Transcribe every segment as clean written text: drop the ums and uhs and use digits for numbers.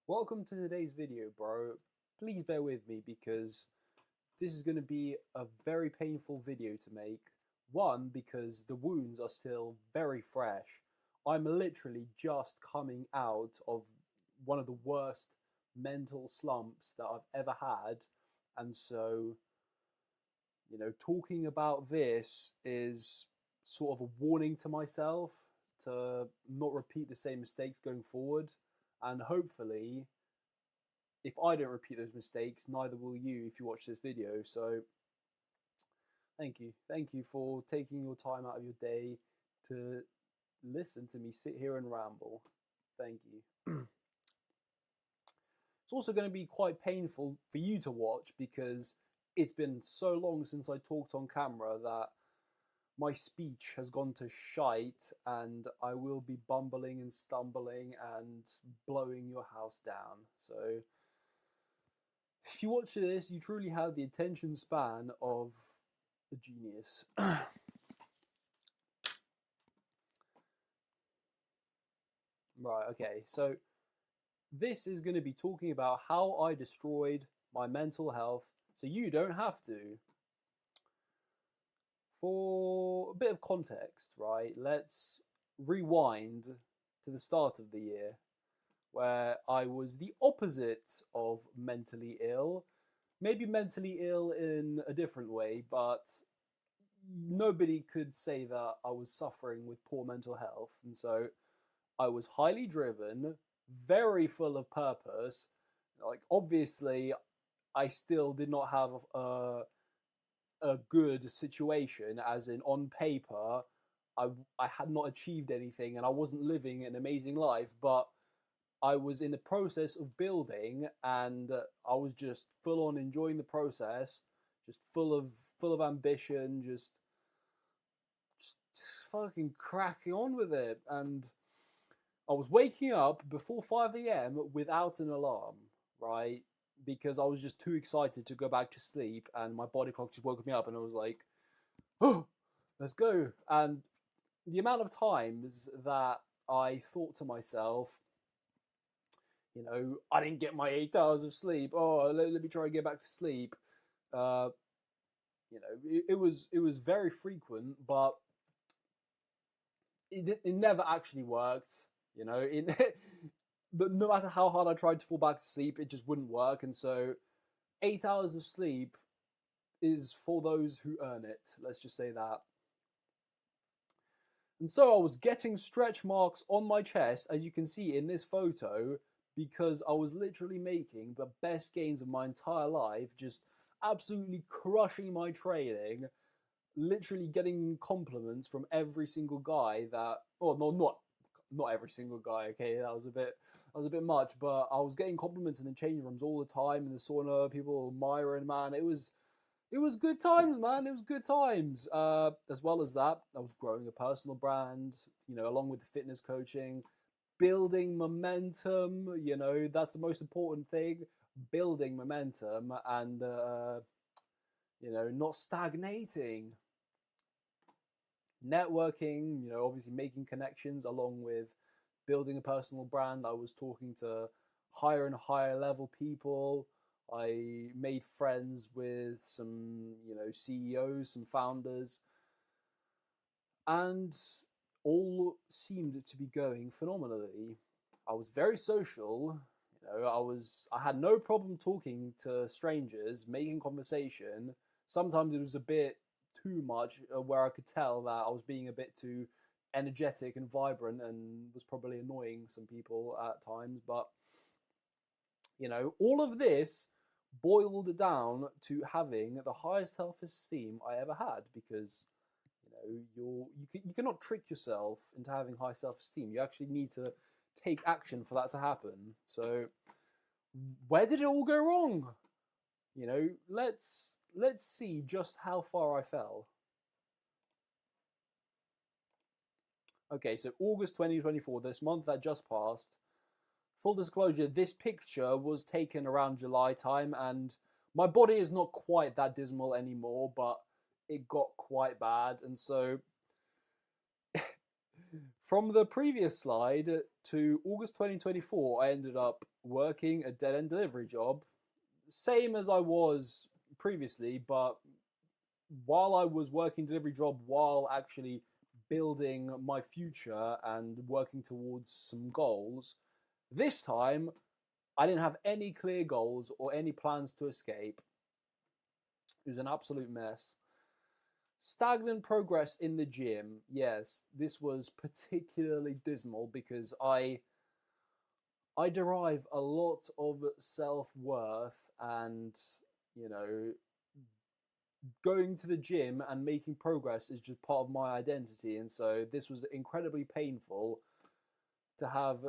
Welcome to today's video, bro. Please bear with me because this is going to be a very painful video to make. One, because the wounds are still very fresh. I'm literally just coming out of one of the worst mental slumps that I've ever had. And so, talking about this is sort of a warning to myself to not repeat the same mistakes going forward. And hopefully, if I don't repeat those mistakes, neither will you if you watch this video. So thank you. Thank you for taking your time out of your day to listen to me sit here and ramble. Thank you. It's also going to be quite painful for you to watch because it's been so long since I talked on camera that my speech has gone to shite and I will be bumbling and stumbling and blowing your house down. So if you watch this, you truly have the attention span of a genius. Right, okay, so this is going to be talking about how I destroyed my mental health so you don't have to. For a bit of context, right, let's rewind to the start of the year where I was the opposite of mentally ill. Maybe mentally ill in a different way, but nobody could say that I was suffering with poor mental health. And so I was highly driven, very full of purpose. Like, obviously, I still did not have a good situation, as in, on paper, I had not achieved anything and I wasn't living an amazing life, but I was in the process of building and I was just full on enjoying the process, just full of ambition, just fucking cracking on with it. And I was waking up before 5 a.m. without an alarm, right? Because I was just too excited to go back to sleep, and my body clock just woke me up, and I was like, "Oh, let's go!" And the amount of times that I thought to myself, I didn't get my 8 hours of sleep. Oh, let me try and get back to sleep. Uh, it was very frequent, but it never actually worked. But no matter how hard I tried to fall back to sleep, it just wouldn't work. And so, 8 hours of sleep is for those who earn it. Let's just say that. And so I was getting stretch marks on my chest, as you can see in this photo, because I was literally making the best gains of my entire life, just absolutely crushing my training, literally getting compliments from every single guy that, oh no, not every single guy. Okay, that was a bit much, but I was getting compliments in the change rooms all the time in the sauna. People admiring, man. It was good times, man. It was good times. As well as that, I was growing a personal brand, along with the fitness coaching, building momentum. That's the most important thing. Building momentum and, not stagnating. Networking, obviously making connections along with building a personal brand. I was talking to higher and higher level people. I made friends with some, CEOs, some founders, and all seemed to be going phenomenally. I was very social. I had no problem talking to strangers, making conversation. Sometimes it was a bit too much, where I could tell that I was being a bit too energetic and vibrant and was probably annoying some people at times. But all of this boiled down to having the highest self-esteem I ever had, because you cannot trick yourself into having high self-esteem. You actually need to take action for that to happen. So where did it all go wrong? Let's see just how far I fell. Okay, so August 2024, this month that just passed. Full disclosure, this picture was taken around July time, and my body is not quite that dismal anymore, but it got quite bad. And so From the previous slide to August 2024, I ended up working a dead end delivery job, same as I was previously, but while I was working delivery job while actually building my future and working towards some goals, this time I didn't have any clear goals or any plans to escape. It was an absolute mess. Stagnant progress in the gym. Yes, this was particularly dismal because I derive a lot of self-worth and, you know, going to the gym and making progress is just part of my identity, and so this was incredibly painful to have,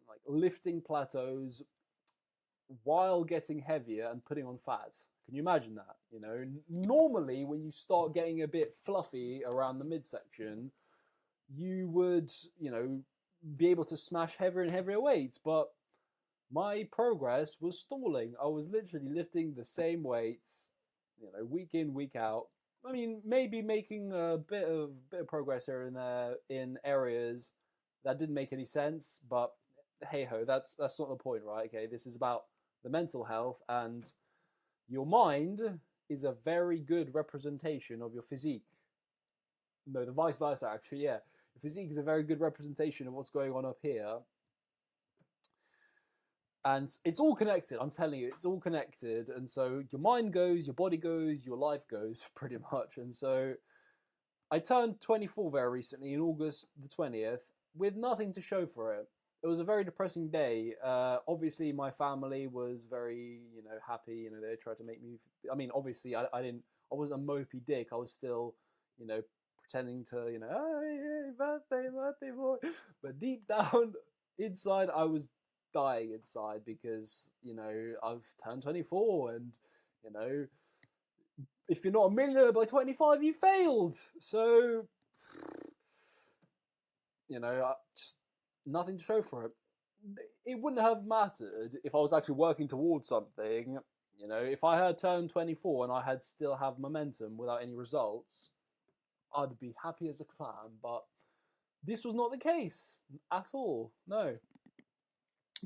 like, lifting plateaus while getting heavier and putting on fat. Can you imagine that? You know, normally when you start getting a bit fluffy around the midsection, you would, you know, be able to smash heavier and heavier weights, but my progress was stalling. I was literally lifting the same weights, you know, week in, week out. I mean, maybe making a bit of progress here and there in areas that didn't make any sense, but hey ho, that's not the point, right? Okay, this is about the mental health, and your mind is a very good representation of your physique. No, the vice versa, actually, yeah. Your physique is a very good representation of what's going on up here. And it's all connected, I'm telling you, it's all connected. And so your mind goes, your body goes, your life goes, pretty much. And so I turned 24 very recently, in August the 20th, with nothing to show for it. It was a very depressing day. Obviously, my family was very, you know, happy. You know, they tried to make me. I mean, obviously, I didn't. I wasn't a mopey dick. I was still, you know, pretending to, you know, hey, birthday boy. But deep down inside, I was dying inside because, you know, I've turned 24, and, you know, if you're not a millionaire by 25, you failed. So, you know, just nothing to show for it. It wouldn't have mattered if I was actually working towards something. You know, if I had turned 24 and I had still have momentum without any results, I'd be happy as a clam. But this was not the case at all. No.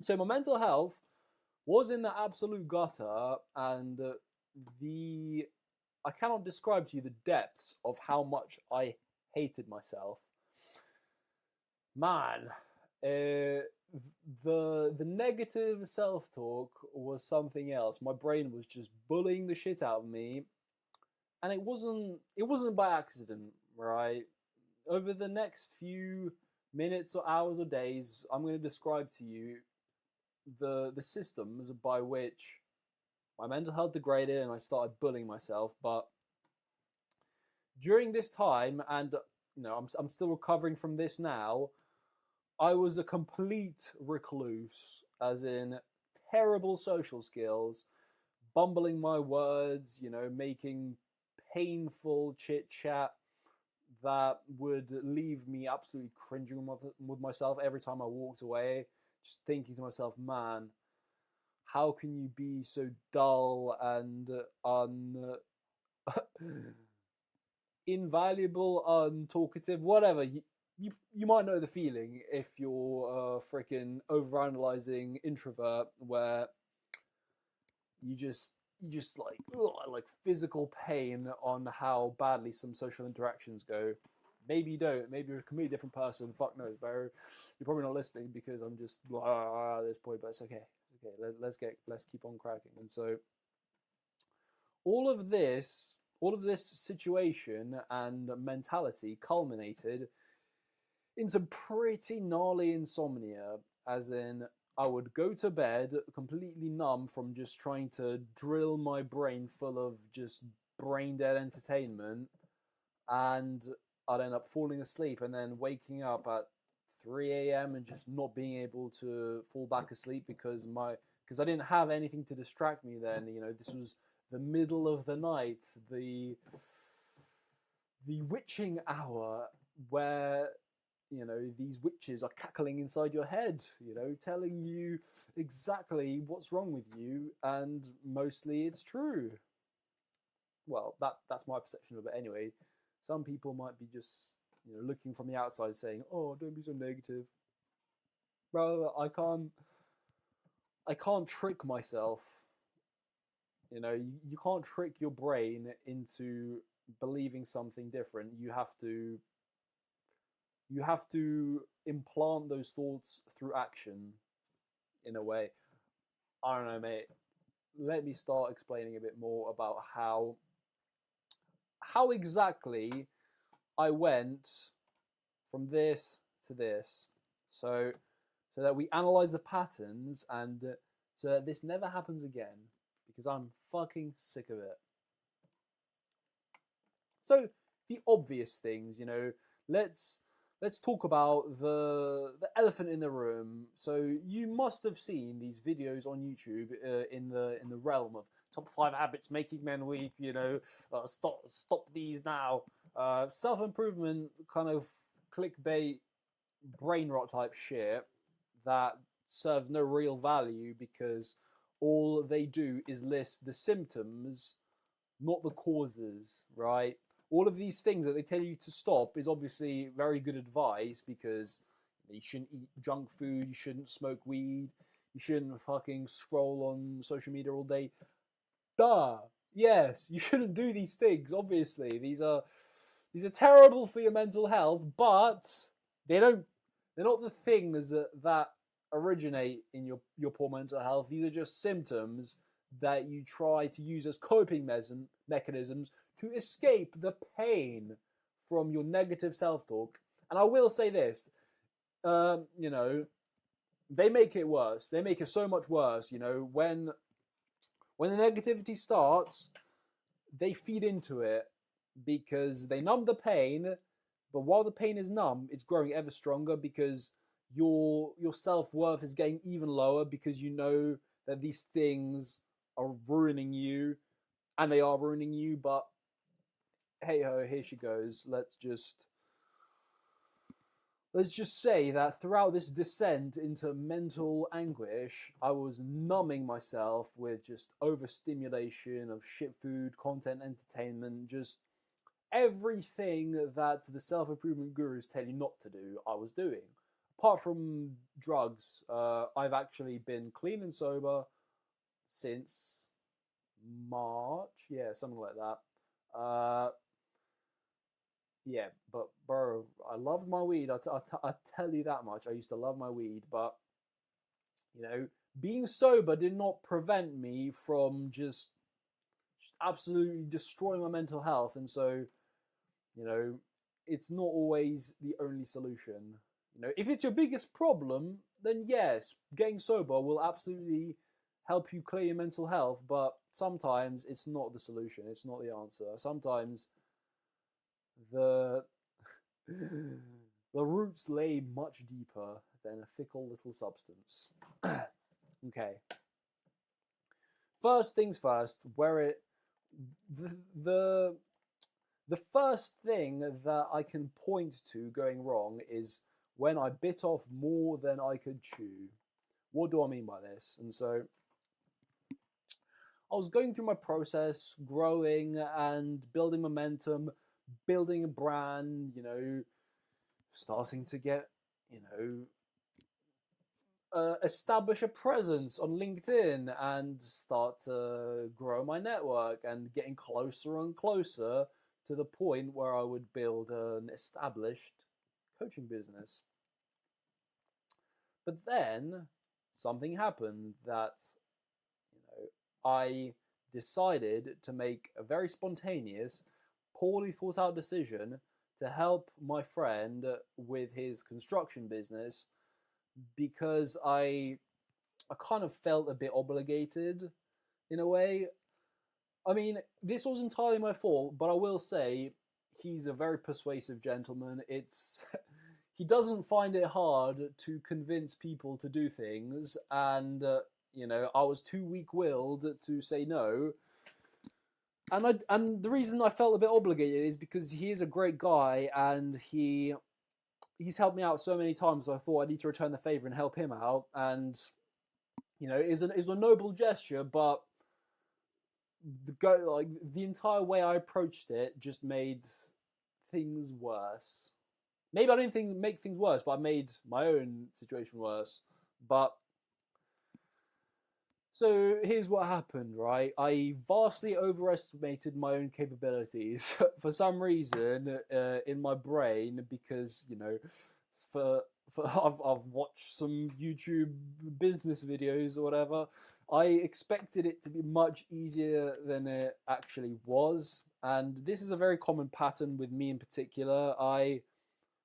So my mental health was in the absolute gutter, and I cannot describe to you the depths of how much I hated myself. Man, the negative self talk was something else. My brain was just bullying the shit out of me, and it wasn't by accident, right? Over the next few minutes or hours or days, I'm going to describe to you the systems by which my mental health degraded and I started bullying myself. But during this time, and, you know, I'm still recovering from this now, I was a complete recluse, as in terrible social skills, bumbling my words, you know, making painful chit chat that would leave me absolutely cringing with myself every time I walked away, just thinking to myself, man, how can you be so dull and invaluable, untalkative, whatever. You might know the feeling if you're a freaking overanalyzing introvert, where you just like, ugh, like physical pain on how badly some social interactions go. Maybe you don't. Maybe you're a completely different person. Fuck knows, bro. You're probably not listening because I'm just blah, at this point. But it's okay. Okay, let's keep on cracking. And so all of this situation and mentality culminated in some pretty gnarly insomnia, as in I would go to bed completely numb from just trying to drill my brain full of just brain dead entertainment, and I'd end up falling asleep and then waking up at 3 a.m. and just not being able to fall back asleep because I didn't have anything to distract me then. You know, this was the middle of the night, the witching hour, where, you know, these witches are cackling inside your head, you know, telling you exactly what's wrong with you, and mostly it's true. Well, that's my perception of it anyway. Some people might be just, looking from the outside saying, "Oh, don't be so negative." Bro, I can't trick myself. You can't trick your brain into believing something different. You have to implant those thoughts through action in a way. I don't know, mate. Let me start explaining a bit more about how exactly I went from this to this. So that we analyze the patterns and so that this never happens again because I'm fucking sick of it. So the obvious things, let's talk about the elephant in the room. So you must have seen these videos on YouTube in the realm of top 5 habits making men weak. Stop these now. Self improvement kind of clickbait, brain rot type shit that serve no real value because all they do is list the symptoms, not the causes, right? All of these things that they tell you to stop is obviously very good advice because you shouldn't eat junk food, you shouldn't smoke weed, you shouldn't fucking scroll on social media all day. Duh. Yes, you shouldn't do these things, obviously. These are terrible for your mental health, but they're not the things that originate in your poor mental health. These are just symptoms that you try to use as coping mechanisms to escape the pain from your negative self-talk. And I will say this, they make it worse. They make it so much worse. When the negativity starts, they feed into it because they numb the pain. But while the pain is numb, it's growing ever stronger because your self-worth is getting even lower because you know that these things are ruining you, and they are ruining you. But hey ho, here she goes. Let's just say that throughout this descent into mental anguish, I was numbing myself with just overstimulation of shit food, content, entertainment, just everything that the self-improvement gurus tell you not to do, I was doing. Apart from drugs, I've actually been clean and sober since March. Yeah, something like that. Yeah, but bro, I loved my weed. I tell you that much. I used to love my weed, but being sober did not prevent me from just absolutely destroying my mental health. And so, it's not always the only solution. If it's your biggest problem, then yes, getting sober will absolutely help you clear your mental health. But sometimes it's not the solution. It's not the answer. Sometimes the roots lay much deeper than a fickle little substance. Okay. First things first, the first thing that I can point to going wrong is when I bit off more than I could chew. What do I mean by this? And so I was going through my process, growing and building momentum, building a brand, starting to get, establish a presence on LinkedIn and start to grow my network and getting closer and closer to the point where I would build an established coaching business. But then something happened that, I decided to make a very spontaneous, poorly thought out decision to help my friend with his construction business because I kind of felt a bit obligated in a way. I mean, this was entirely my fault, but I will say he's a very persuasive gentleman. He doesn't find it hard to convince people to do things, and I was too weak-willed to say no. And the reason I felt a bit obligated is because he is a great guy and he's helped me out so many times. So I thought I need to return the favor and help him out. And it's a noble gesture, but the entire way I approached it just made things worse. maybe I didn't think make things worse, but I made my own situation worse. But so here's what happened, right? I vastly overestimated my own capabilities for some reason in my brain because for I've watched some YouTube business videos or whatever. I expected it to be much easier than it actually was, and this is a very common pattern with me in particular. I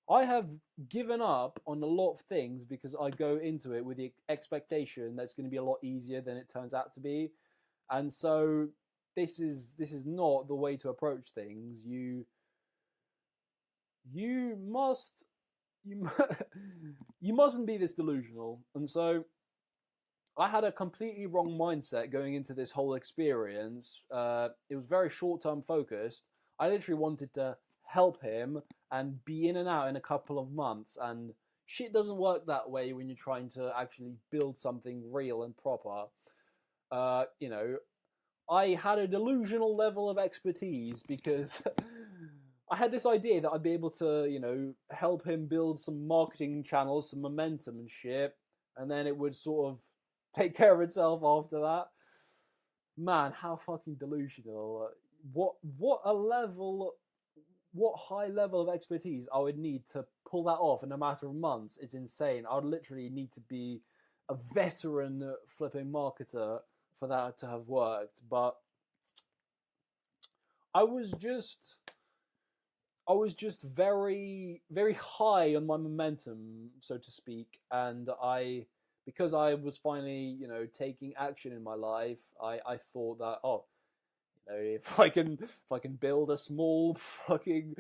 have given up on a lot of things because I go into it with the expectation that it's going to be a lot easier than it turns out to be, and so this is not the way to approach things. You must you you mustn't be this delusional, and so I had a completely wrong mindset going into this whole experience. It was very short term focused. I literally wanted to help him and be in and out in a couple of months. And shit doesn't work that way when you're trying to actually build something real and proper. Uh, you know, I had a delusional level of expertise because I had this idea that I'd be able to, help him build some marketing channels, some momentum and shit, and then it would sort of take care of itself after that. Man, how fucking delusional! What a level, what high level of expertise I would need to pull that off in a matter of months. It's insane. I would literally need to be a veteran flipping marketer for that to have worked. But I was just I was just very, very high on my momentum, so to speak, and because I was finally, taking action in my life, I thought that, oh, if I can build a small fucking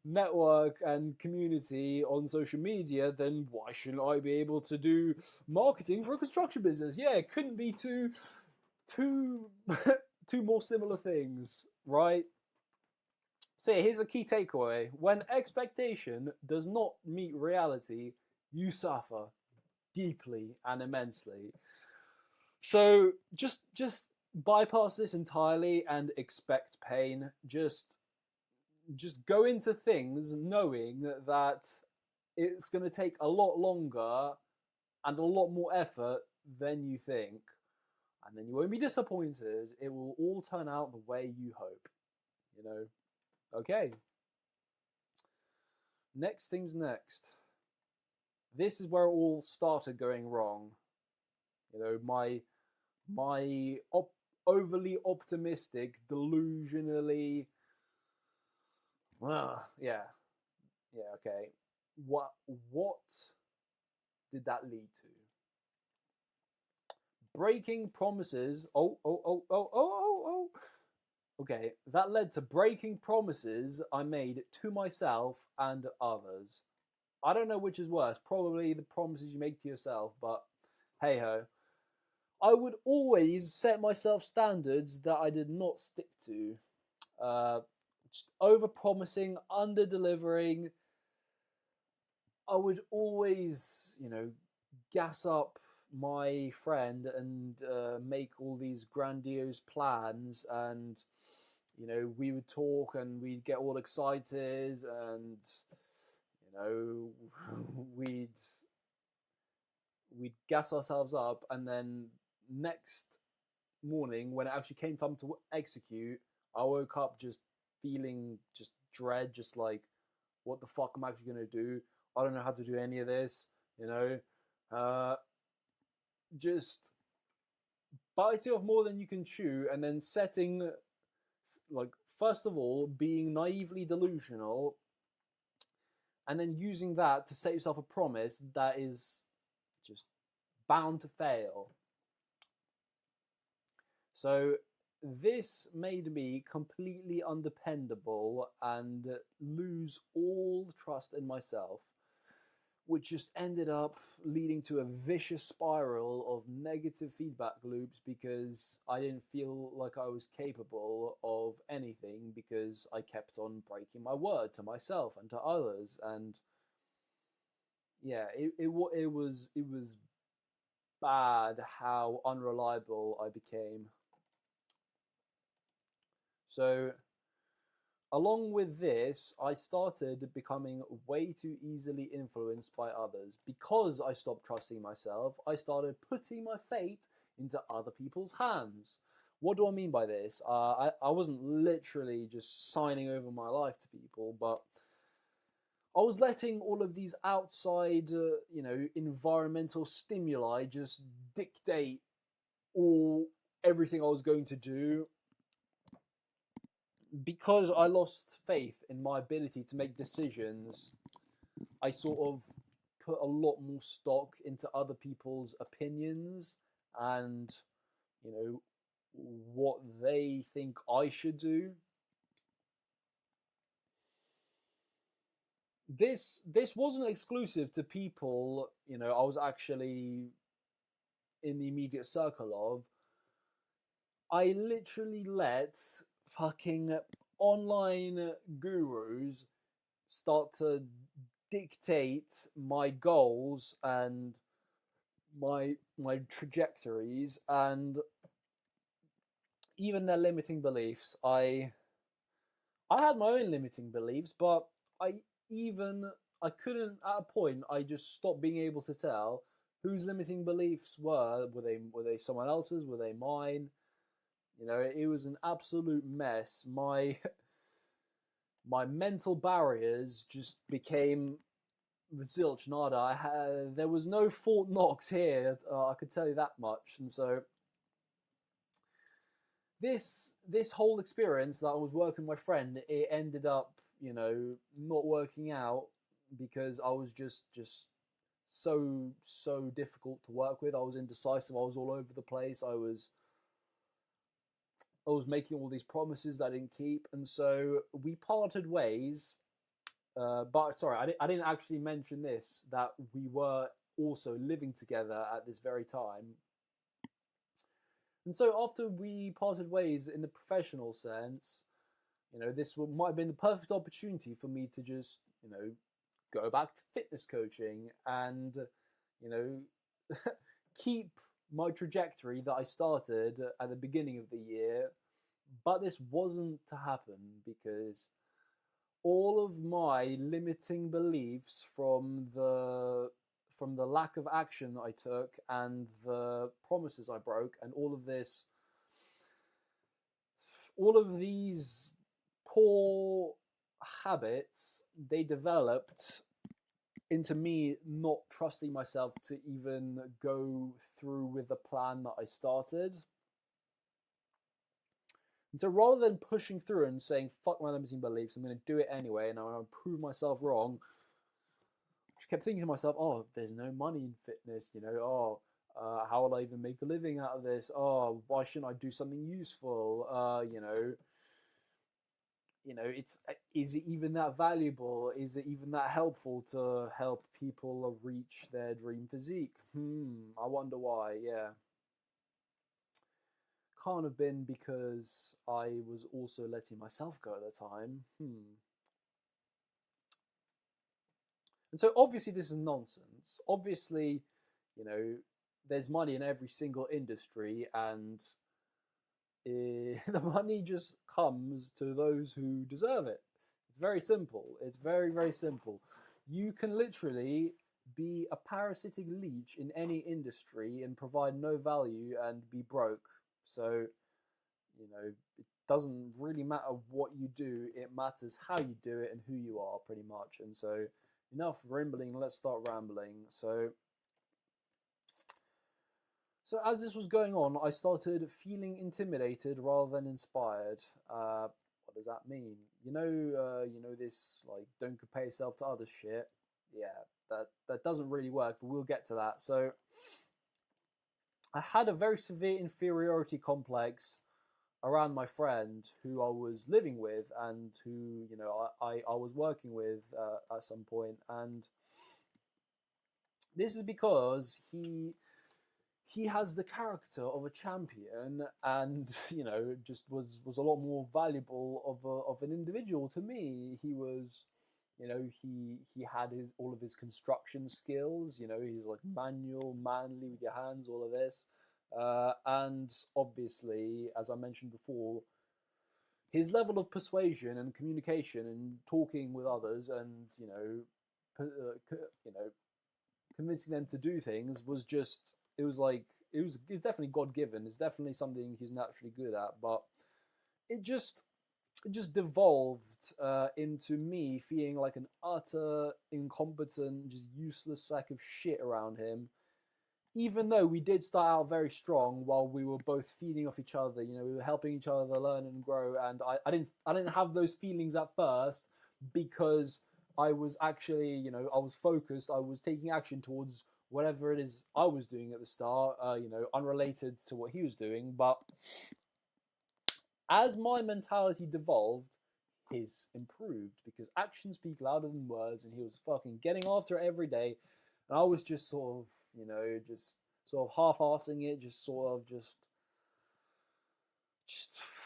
network and community on social media, then why shouldn't I be able to do marketing for a construction business? Yeah, it couldn't be two two more similar things, right? So yeah, here's a key takeaway. When expectation does not meet reality, you suffer deeply and immensely. So just bypass this entirely and expect pain. Just go into things knowing that it's going to take a lot longer and a lot more effort than you think. And then you won't be disappointed. It will all turn out the way you hope. You know? Okay. Next things next. This is where it all started going wrong. My overly optimistic, delusionally. Yeah, yeah. Okay. What did that lead to? Breaking promises. Oh. Okay, that led to breaking promises I made to myself and others. I don't know which is worse. Probably the promises you make to yourself, but hey ho. I would always set myself standards that I did not stick to. Uh, over promising, under delivering. I would always, gas up my friend and make all these grandiose plans, and we would talk and we'd get all excited, and we'd we'd gas ourselves up, and then next morning when it actually came time to execute, I woke up just feeling just dread, just like, what the fuck am I actually going to do? I don't know how to do any of this, you know. Uh, just biting off more than you can chew, and then setting, like, first of all, being naively delusional, and then using that to set yourself a promise that is just bound to fail. So this made me completely undependable and lose all trust in myself, which just ended up leading to a vicious spiral of negative feedback loops because I didn't feel like I was capable of anything because I kept on breaking my word to myself and to others. And yeah, it was bad how unreliable I became. So Along with this, I started becoming way too easily influenced by others. Because I stopped trusting myself, I started putting my fate into other people's hands. What do I mean by this? I wasn't literally just signing over my life to people, but I was letting all of these outside, environmental stimuli just dictate all everything I was going to do because I lost faith in my ability to make decisions. I sort of put a lot more stock into other people's opinions and, you know, what they think I should do. This wasn't exclusive to people, I was actually in the immediate circle of. I literally let fucking online gurus start to dictate my goals and my trajectories and even their limiting beliefs. I had my own limiting beliefs, but I even I couldn't at a point I just stopped being able to tell whose limiting beliefs were. Were they someone else's? Were they mine? It was an absolute mess. My mental barriers just became zilch nada. There was no Fort Knox here. I could tell you that much. And so this whole experience that I was working with my friend, it ended up not working out because I was just so difficult to work with. I was indecisive. I was all over the place. I was making all these promises that I didn't keep, and so we parted ways. But sorry, I didn't actually mention this, that we were also living together at this very time. And so after we parted ways in the professional sense, this might have been the perfect opportunity for me to just, go back to fitness coaching and, you know, keep my trajectory that I started at the beginning of the year. But this wasn't to happen because all of my limiting beliefs from the lack of action I took and the promises I broke and all of these poor habits, they developed into me not trusting myself to even go through with the plan that I started. And so rather than pushing through and saying, fuck my limiting beliefs, I'm going to do it anyway and I'm going to prove myself wrong, I just kept thinking to myself, oh, there's no money in fitness, how will I even make a living out of this? Oh, why shouldn't I do something useful? It's is it even that valuable? Is it even that helpful to help people reach their dream physique? I wonder why. Yeah, can't have been because I was also letting myself go at the time. And so obviously this is nonsense. Obviously, you know, there's money in every single industry, and the money just comes to those who deserve it. It's very simple. It's very, very simple. You can literally be a parasitic leech in any industry and provide no value and be broke. So, it doesn't really matter what you do, it matters how you do it and who you are, pretty much. And so, enough rambling, let's start rambling. So as this was going on, I started feeling intimidated rather than inspired. What does that mean? This like don't compare yourself to other shit. Yeah, that doesn't really work, but we'll get to that. So I had a very severe inferiority complex around my friend who I was living with and who I was working with at some point, and this is because he has the character of a champion, and just was a lot more valuable of an individual to me. He was, he had all of his construction skills. He's like manual, manly with your hands, all of this, and obviously, as I mentioned before, his level of persuasion and communication and talking with others, and you know, convincing them to do things was just, it was like, it's definitely God given. It's definitely something he's naturally good at, but it just devolved into me feeling like an utter incompetent, just useless sack of shit around him. Even though we did start out very strong, while we were both feeding off each other, we were helping each other learn and grow. And I didn't have those feelings at first, because I was actually, I was focused. I was taking action towards whatever it is I was doing at the start, unrelated to what he was doing. But as my mentality devolved, his improved, because actions speak louder than words, and he was fucking getting after it every day, and I was just sort of, just sort of half-assing it, just sort of just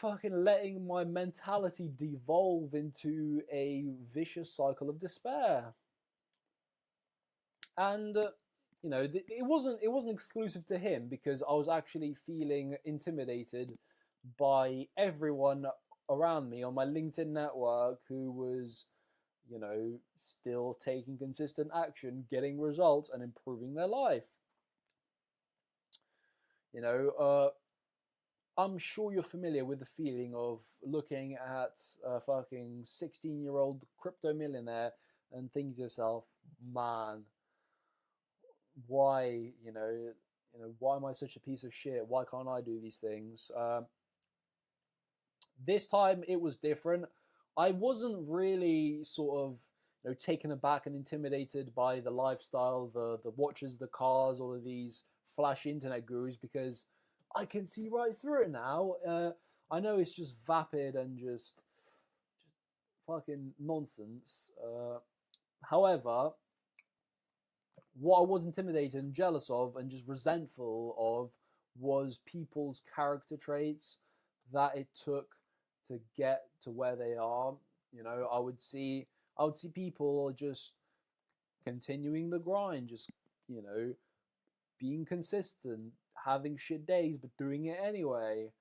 fucking letting my mentality devolve into a vicious cycle of despair. And it wasn't exclusive to him, because I was actually feeling intimidated by everyone around me on my LinkedIn network who was, still taking consistent action, getting results, and improving their life. I'm sure you're familiar with the feeling of looking at a fucking 16-year-old crypto millionaire and thinking to yourself, man, why, why am I such a piece of shit? Why can't I do these things? This time it was different. I wasn't really sort of, taken aback and intimidated by the lifestyle, the watches, the cars, all of these flashy internet gurus, because I can see right through it now. I know it's just vapid and just fucking nonsense. However, what I was intimidated and jealous of and just resentful of was people's character traits that it took to get to where they are. I would see people just continuing the grind, just, being consistent, having shit days, but doing it anyway.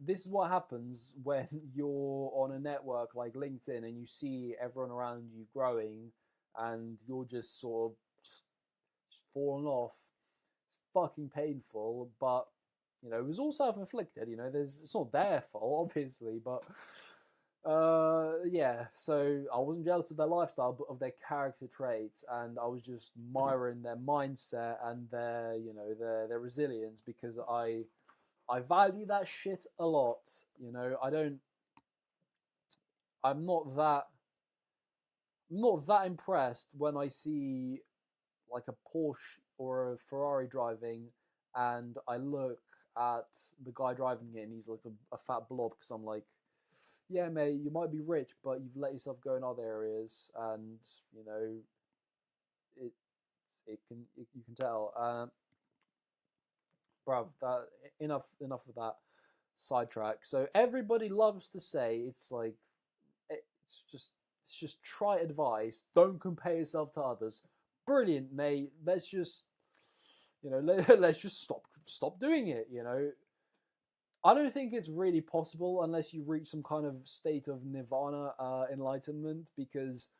This is what happens when you're on a network like LinkedIn and you see everyone around you growing, and you're just sort of just falling off. It's fucking painful, but it was all self-inflicted. It's not their fault, obviously, but yeah. So I wasn't jealous of their lifestyle, but of their character traits, and I was just admiring their mindset and their, their resilience, because I value that shit a lot. I'm not that impressed when I see like a Porsche or a Ferrari driving, and I look at the guy driving it and he's like a fat blob, because I'm like, yeah, mate, you might be rich, but you've let yourself go in other areas, and it you can tell. Bruv, that enough of that sidetrack. So everybody loves to say it's like it's just try advice. Don't compare yourself to others. Brilliant, mate. Let's just let's just stop doing it. I don't think it's really possible unless you reach some kind of state of nirvana, enlightenment, because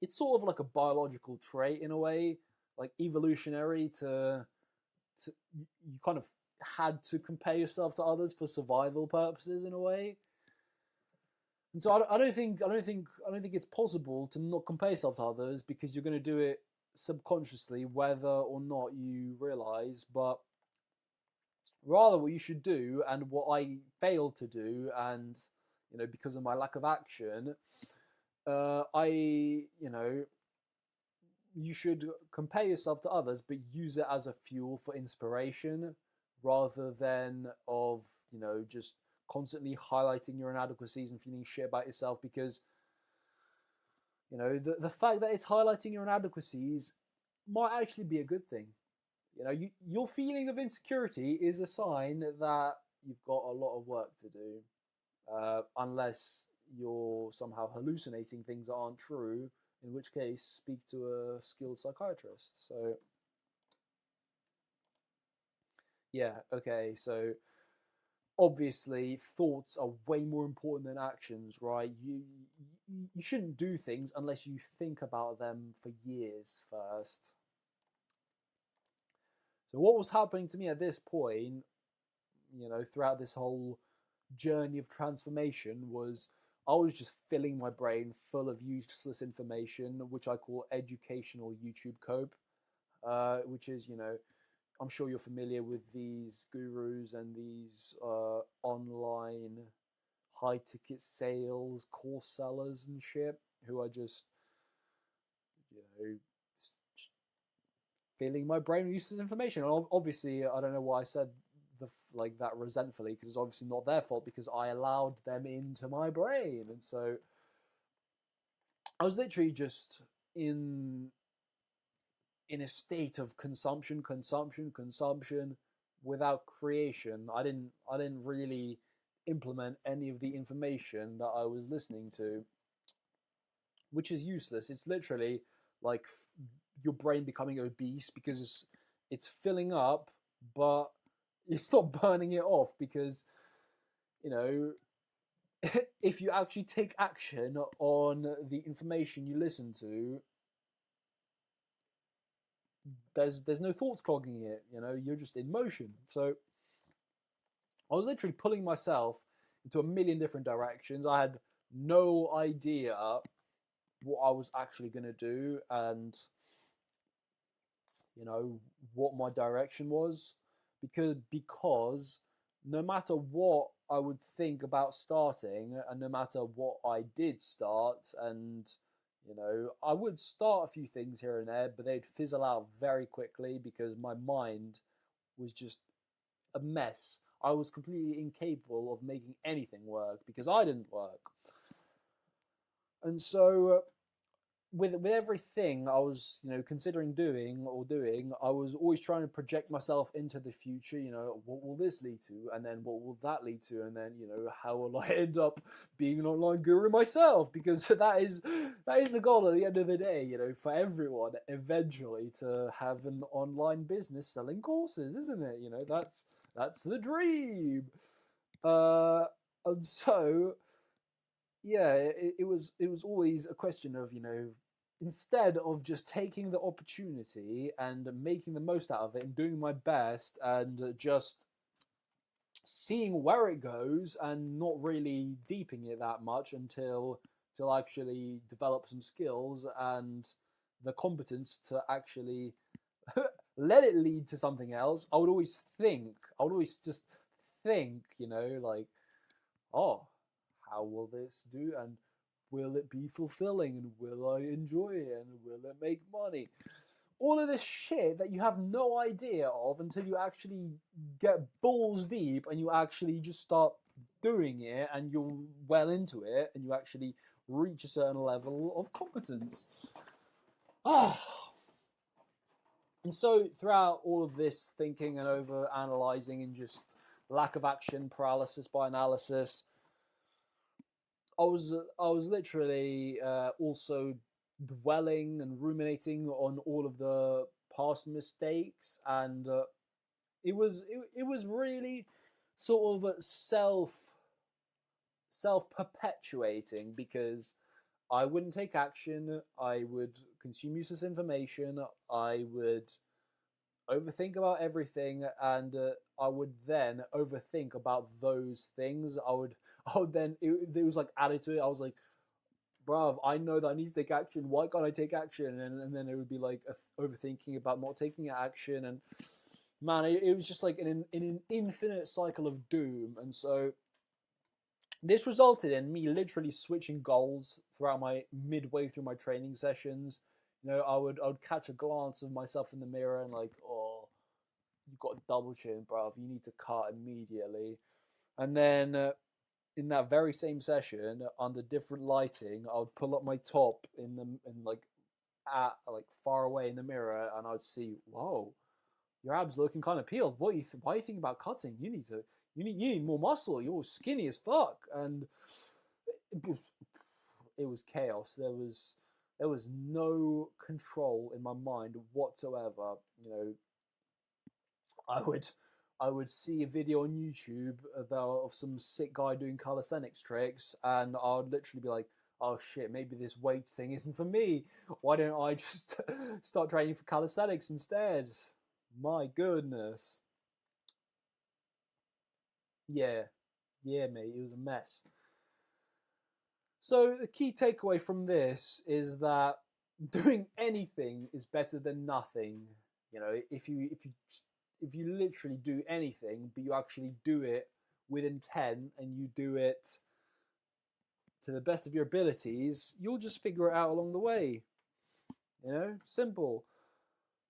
it's sort of like a biological trait in a way, like evolutionary, to you kind of had to compare yourself to others for survival purposes in a way. And so I don't think it's possible to not compare yourself to others, because you're going to do it subconsciously, whether or not you realize. But rather, what you should do, and what I failed to do, and because of my lack of action, you should compare yourself to others, but use it as a fuel for inspiration, rather than of just constantly highlighting your inadequacies and feeling shit about yourself. Because the fact that it's highlighting your inadequacies might actually be a good thing. Your feeling of insecurity is a sign that you've got a lot of work to do, unless you're somehow hallucinating things that aren't true, in which case speak to a skilled psychiatrist. So yeah, okay, so obviously thoughts are way more important than actions, right? You shouldn't do things unless you think about them for years first. So what was happening to me at this point, throughout this whole journey of transformation, was I was just filling my brain full of useless information, which I call educational YouTube cope, which is, I'm sure you're familiar with these gurus and these online high ticket sales course sellers and shit who are just, you know, filling my brain with useless information. And obviously, I don't know why I said like that resentfully, because it's obviously not their fault, because I allowed them into my brain. And so I was literally just in a state of consumption without creation. I didn't really implement any of the information that I was listening to, which is useless. It's literally like your brain becoming obese because it's filling up, but it's not burning it off, because if you actually take action on the information you listen to, there's no thoughts clogging it. You're just in motion. So I was literally pulling myself into a million different directions. I had no idea what I was actually going to do, and what my direction was, because no matter what I would think about starting, and no matter what I did start, and I would start a few things here and there, but they'd fizzle out very quickly because my mind was just a mess. I was completely incapable of making anything work because I didn't work. And so with everything I was considering doing, I was always trying to project myself into the future. What will this lead to, and then what will that lead to, and then how will I end up being an online guru myself? Because that is the goal at the end of the day. For everyone eventually to have an online business selling courses, isn't it? That's the dream. And so yeah, it was always a question of instead of just taking the opportunity and making the most out of it and doing my best and just seeing where it goes and not really deeping it that much until I actually develop some skills and the competence to actually let it lead to something else. I would always just think, like, oh, how will this do, and will it be fulfilling, and will I enjoy it, and will it make money? All of this shit that you have no idea of until you actually get balls deep and you actually just start doing it and you're well into it and you actually reach a certain level of competence. And so throughout all of this thinking and over analyzing and just lack of action, paralysis by analysis, I was literally also dwelling and ruminating on all of the past mistakes, and it was really sort of self perpetuating, because I wouldn't take action. I would consume useless information. I would overthink about everything, and I would then overthink about those things. I would then it was like added to it. I was like, bruv, I know that I need to take action. Why can't I take action? And then it would be like overthinking about not taking action, and man, it was just like in an infinite cycle of doom. And so this resulted in me literally switching goals throughout my midway through my training sessions. I would catch a glance of myself in the mirror and like, oh, you've got a double chin, bruv. You need to cut immediately. And then in that very same session, under different lighting, I would pull up my top like at like far away in the mirror, and I'd see, whoa, your abs looking kind of peeled. Why are you thinking about cutting? You need more muscle. You're skinny as fuck. And it was chaos. There was no control in my mind whatsoever. I I would see a video on YouTube of some sick guy doing calisthenics tricks, and I would literally be like, "Oh shit, maybe this weight thing isn't for me. Why don't I just start training for calisthenics instead?" My goodness. Yeah, yeah, mate, it was a mess. So the key takeaway from this is that doing anything is better than nothing. You know, if you literally do anything, but you actually do it with intent and you do it to the best of your abilities, you'll just figure it out along the way. You know, simple.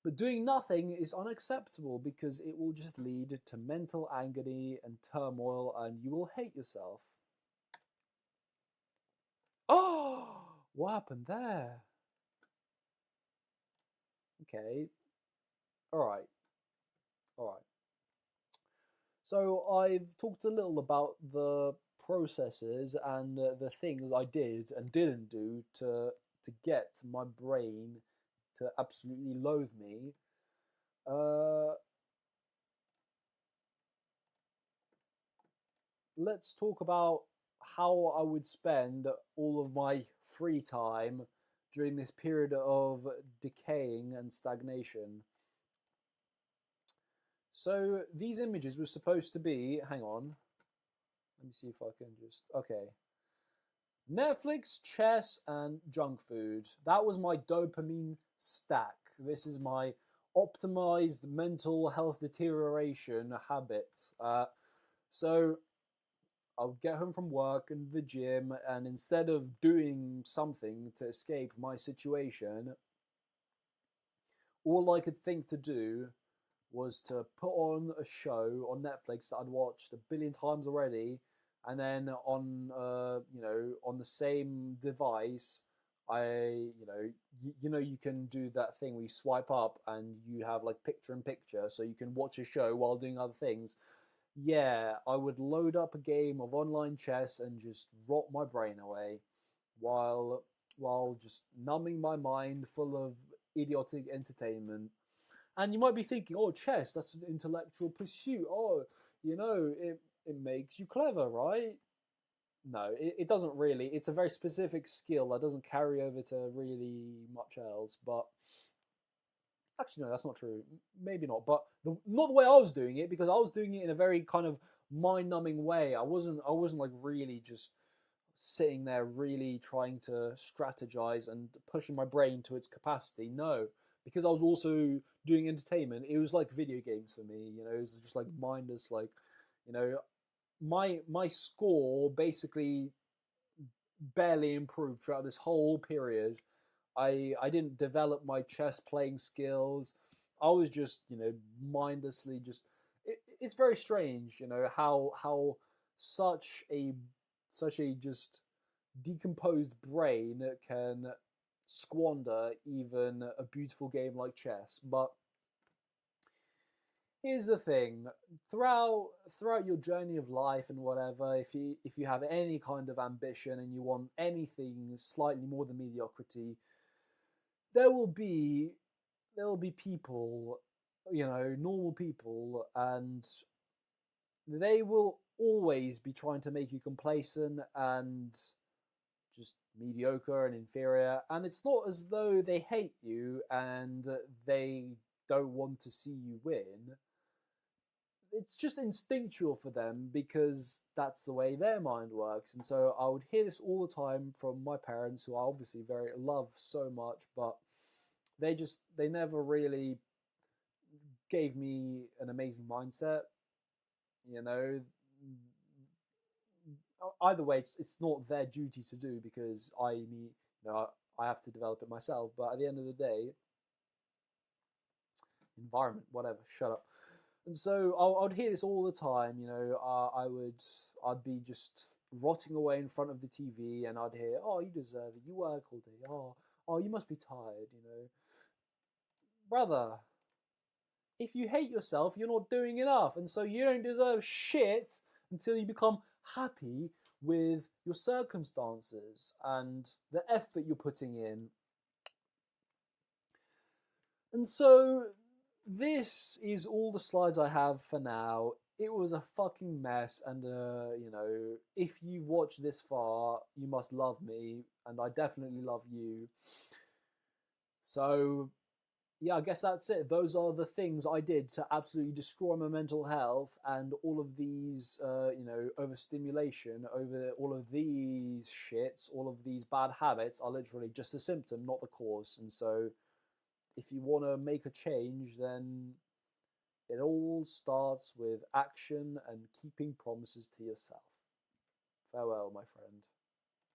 But doing nothing is unacceptable because it will just lead to mental agony and turmoil, and you will hate yourself. Oh, what happened there? Okay, all right, all right. So I've talked a little about the processes and the things I did and didn't do to get my brain to absolutely loathe me. Uh, let's talk about how I would spend all of my free time during this period of decaying and stagnation. So these images were supposed to be, hang on, let me see if I can just, okay. Netflix, chess, and junk food. That was my dopamine stack. This is my optimized mental health deterioration habit. So I would get home from work and the gym, and instead of doing something to escape my situation, all I could think to do was to put on a show on Netflix that I'd watched a billion times already, and then on on the same device, you can do that thing where you swipe up and you have like picture in picture, so you can watch a show while doing other things. Yeah, I would load up a game of online chess and just rot my brain away, while just numbing my mind full of idiotic entertainment. And you might be thinking, oh, chess, that's an intellectual pursuit. Oh, it makes you clever, right? No, it doesn't really. It's a very specific skill that doesn't carry over to really much else. But actually, no, that's not true. Maybe not. But not the way I was doing it, because I was doing it in a very kind of mind-numbing way. I wasn't like really just sitting there really trying to strategize and pushing my brain to its capacity. No, because I was also doing entertainment. It was like video games for me. You know, it was just like mindless. Like, you know, my score basically barely improved throughout this whole period. I didn't develop my chess playing skills. I was just mindlessly just. It's very strange, how such a just decomposed brain can squander even a beautiful game like chess. But here's the thing: throughout your journey of life and whatever, if you have any kind of ambition and you want anything slightly more than mediocrity, there will be people, normal people, and they will always be trying to make you complacent and just mediocre and inferior. And it's not as though they hate you and they don't want to see you win. It's just instinctual for them because that's the way their mind works. And so I would hear this all the time from my parents, who I obviously very love so much, but they never really gave me an amazing mindset. You know, either way, it's not their duty to do, because I have to develop it myself. But at the end of the day, environment, whatever, shut up. And so I'd hear this all the time. I'd be just rotting away in front of the TV, and I'd hear, "Oh, you deserve it. You work all day. Oh, you must be tired. Brother, if you hate yourself, you're not doing enough, and so you don't deserve shit until you become happy with your circumstances and the effort you're putting in." And so this is all the slides I have for now. It was a fucking mess, and if you've watched this far, you must love me, and I definitely love you. So, yeah, I guess that's it. Those are the things I did to absolutely destroy my mental health, and all of these, overstimulation, over all of these shits, all of these bad habits are literally just a symptom, not the cause. And so, if you want to make a change, then it all starts with action and keeping promises to yourself. Farewell, my friend.